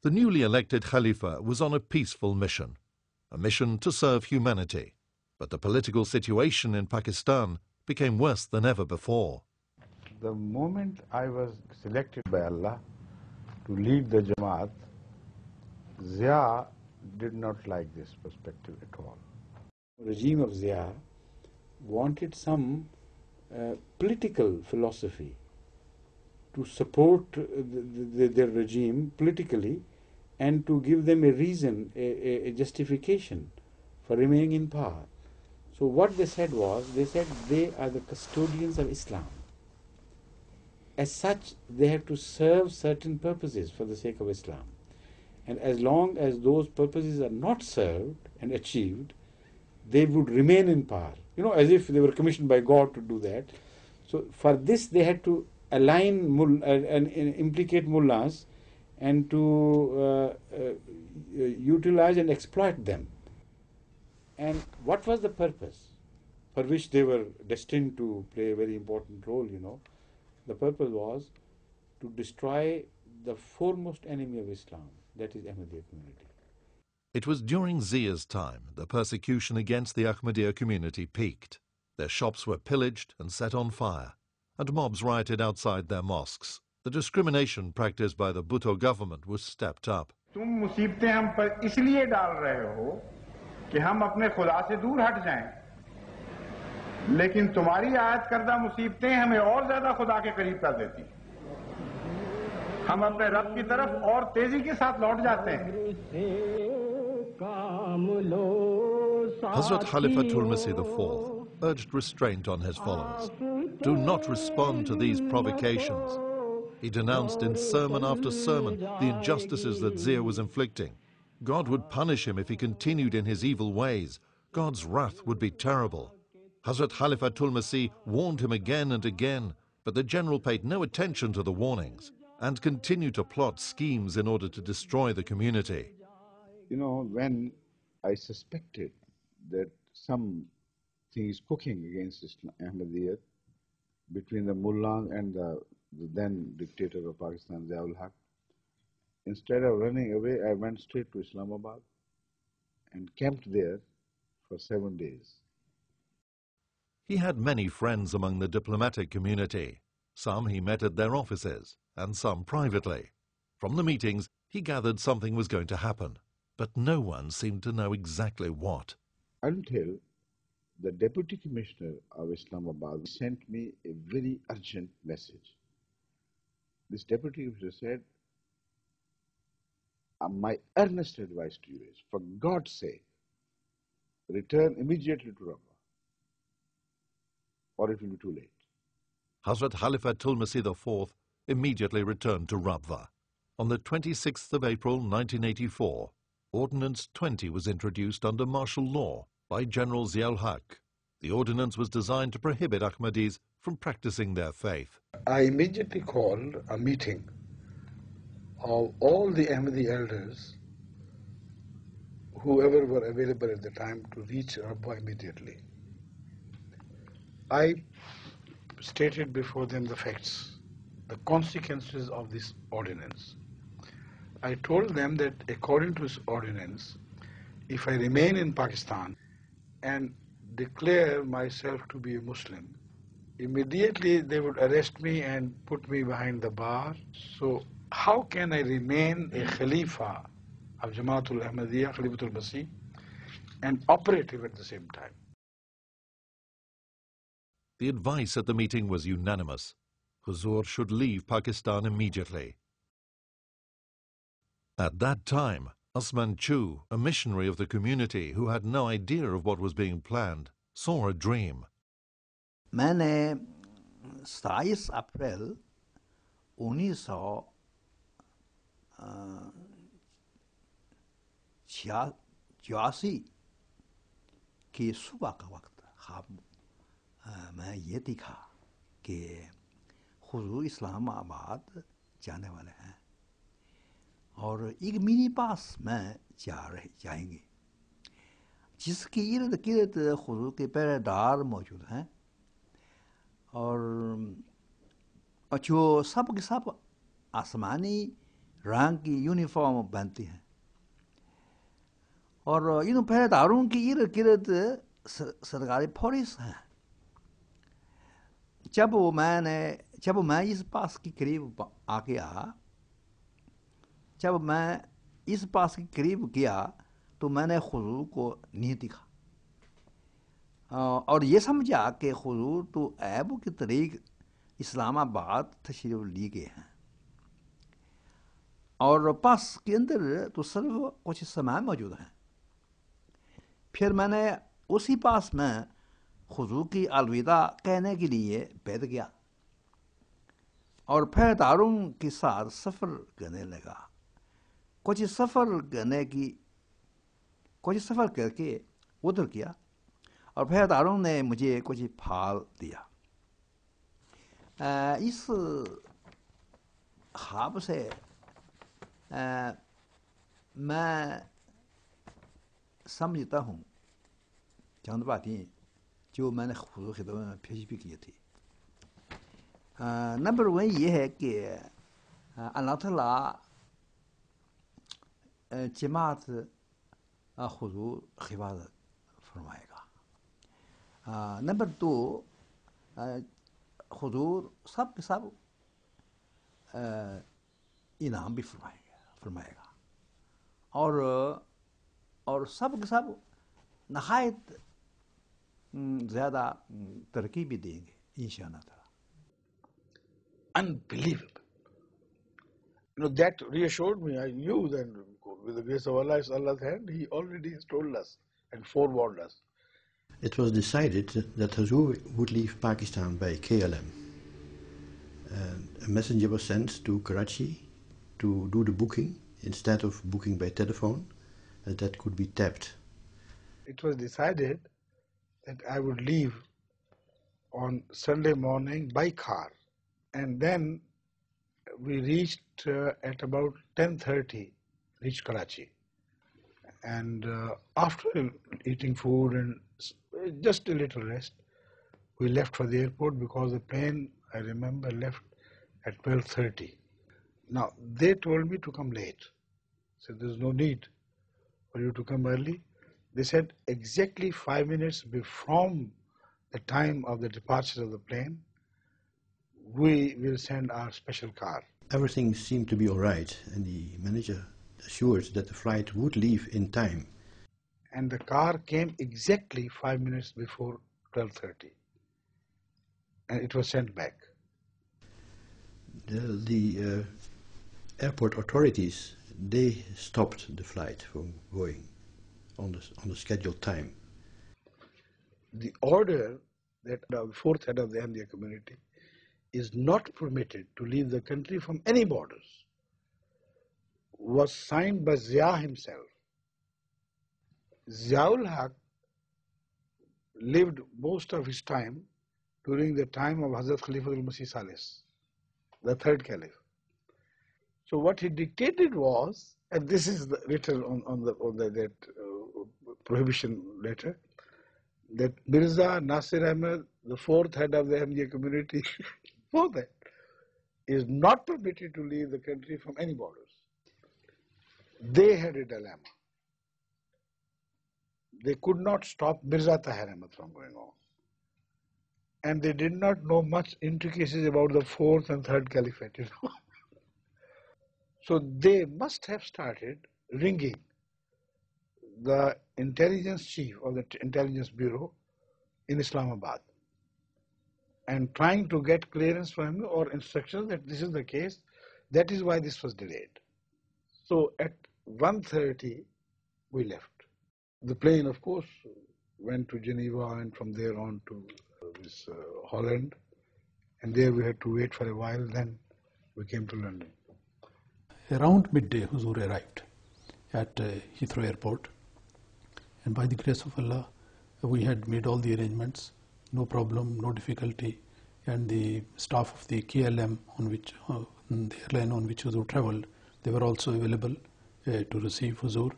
The newly elected Khalifa was on a peaceful mission, a mission to serve humanity. But the political situation in Pakistan became worse than ever before. The moment I was selected by Allah to lead the Jamaat, Zia did not like this perspective at all. The regime of Zia wanted some political philosophy to support their regime politically and to give them a reason, a justification for remaining in power. So what they said was, they said they are the custodians of Islam. As such, they have to serve certain purposes for the sake of Islam. And as long as those purposes are not served and achieved, they would remain in power. You know, as if they were commissioned by God to do that. So for this, they had to align and implicate mullahs and to utilize and exploit them. And what was the purpose for which they were destined to play a very important role, you know? The purpose was to destroy the foremost enemy of Islam, that is Ahmadiyya community. It was during Zia's time the persecution against the Ahmadiyya community peaked. Their shops were pillaged and set on fire, and mobs rioted outside their mosques. The discrimination practiced by the Bhutto government was stepped up. तुम मुसीबतें हम पर इसलिए डाल रहे हो कि हम अपने खुदा से दूर हट जाएं, लेकिन तुम्हारी आयत करदा मुसीबतें हमें और ज्यादा खुदा के करीब कर देती हैं। हम अपने रब की तरफ और तेजी के साथ लौट जाते हैं। Hazrat Khalifatul Masih IV urged restraint on his followers. Do not respond to these provocations. He denounced in sermon after sermon the injustices that Zia was inflicting. God would punish him if he continued in his evil ways. God's wrath would be terrible. Hazrat Khalifatul Masih warned him again and again, but the general paid no attention to the warnings and continued to plot schemes in order to destroy the community. You know, when I suspected that something is cooking against Ahmadiyya between the mullah and the then dictator of Pakistan, Ziaul Haq, instead of running away, I went straight to Islamabad and camped there for 7 days. He had many friends among the diplomatic community. Some he met at their offices, and some privately. From the meetings, he gathered something was going to happen, but no one seemed to know exactly what. Until the Deputy Commissioner of Islamabad sent me a very urgent message. This Deputy Commissioner said, my earnest advice to you is, for God's sake, return immediately to Rabwa, or it will be too late. Hazrat Khalifatul Masih IV immediately returned to Rabwa. On the 26th of April 1984, Ordinance 20 was introduced under martial law by General Ziaul Haq. The ordinance was designed to prohibit Ahmadis from practicing their faith. I immediately called a meeting of all the Ahmadi elders, whoever were available at the time, to reach Rabwa immediately. I stated before them the facts, the consequences of this ordinance. I told them that according to this ordinance, if I remain in Pakistan and declare myself to be a Muslim, immediately they would arrest me and put me behind the bar. So how can I remain a Khalifa of Jamaatul Ahmadiyya, Khalifatul Masih, and operative at the same time? The advice at the meeting was unanimous. Huzur should leave Pakistan immediately. At that time, Usman Chu, a missionary of the community who had no idea of what was being planned, saw a dream. मैंने 27 अप्रैल 1986 की सुबह का वक्त ख्वाब मैं ये देखा कि हुजूर इस्लामाबाद जाने वाले हैं और एक मिनी पास में जाएंगे जिसके इर्द गिर्द हुजूर के पहरेदार मौजूद हैं और जो सब के सब आसमानी रंग की यूनिफॉर्म पहनती हैं और इन पहरेदारों की इर्द गिर्द सरकारी पुलिस हैं। जब मैं इस पास के करीब आ गया, जब मैं इस पास के करीब गया तो मैंने हुजूर को नहीं दिखा और ये समझा कि हुजूर तो ऐब की तरीक इस्लामाबाद तशरीफ लिए गए हैं और पास के अंदर तो सिर्फ कुछ सामान मौजूद हैं। फिर मैंने उसी पास में हुजूर की अलविदा कहने के लिए बैठ गया और पहरेदारों के साथ सफ़र करने लगा। कुछ सफ़र करके उधर किया और पहरेदारों ने मुझे कुछ फाल दिया। इस ख्वाब से मैं समझता हूँ चंद बातें जो मैंने हुजूर की खिदमत में पेश भी की थी। नंबर वन ये है कि अल्लाह ताला जमात हुजूर हिफाजत फरमाएगा। नंबर दो, हुजूर सब के सब इनाम भी फरमाएगा और सब के सब नहायत ज़्यादा तरक्की भी देंगे इंशाअल्लाह ताला। Unbelievable. That reassured me. I knew that with the grace of Allah, it's Allah's hand. He already has told us and forewarned us. It was decided that Huzoor would leave Pakistan by KLM. A messenger was sent to Karachi to do the booking instead of booking by telephone, that could be tapped. It was decided that I would leave on Sunday morning by car, and then we reached at about 10:30, reached Karachi. And after eating food and just a little rest, we left for the airport because the plane, I remember, left at 12:30. Now, they told me to come late. Said there's no need for you to come early. They said exactly 5 minutes from the time of the departure of the plane, we will send our special car. Everything seemed to be all right, and the manager assured that the flight would leave in time. And the car came exactly 5 minutes before 12:30, and it was sent back. The airport authorities, they stopped the flight from going on the scheduled time. The order that the fourth head of the Ahmadiyya community is not permitted to leave the country from any borders was signed by Zia himself. Ziaul Haq lived most of his time during the time of Hazrat Khalifatul Masih Salis, the third caliph. So what he dictated was, and this is written on that prohibition letter, that Mirza Nasir Ahmad, the fourth head of the Ahmadiyya community, for that, is not permitted to leave the country from any borders. They had a dilemma. They could not stop Mirza Tahir Ahmad from going on. And they did not know much intricacies about the fourth and third caliphate, So they must have started ringing the intelligence chief of the intelligence bureau in Islamabad and trying to get clearance from him or instructions that this is the case. That is why this was delayed. So at 1:30 we left. The plane, of course, went to Geneva and from there on to Holland, and there we had to wait for a while. Then we came to London. Around midday, Huzoor arrived at Heathrow Airport, and by the grace of Allah, we had made all the arrangements, no problem, no difficulty, and the staff of the KLM on which the airline on which Huzoor travelled, they were also available to receive Huzoor.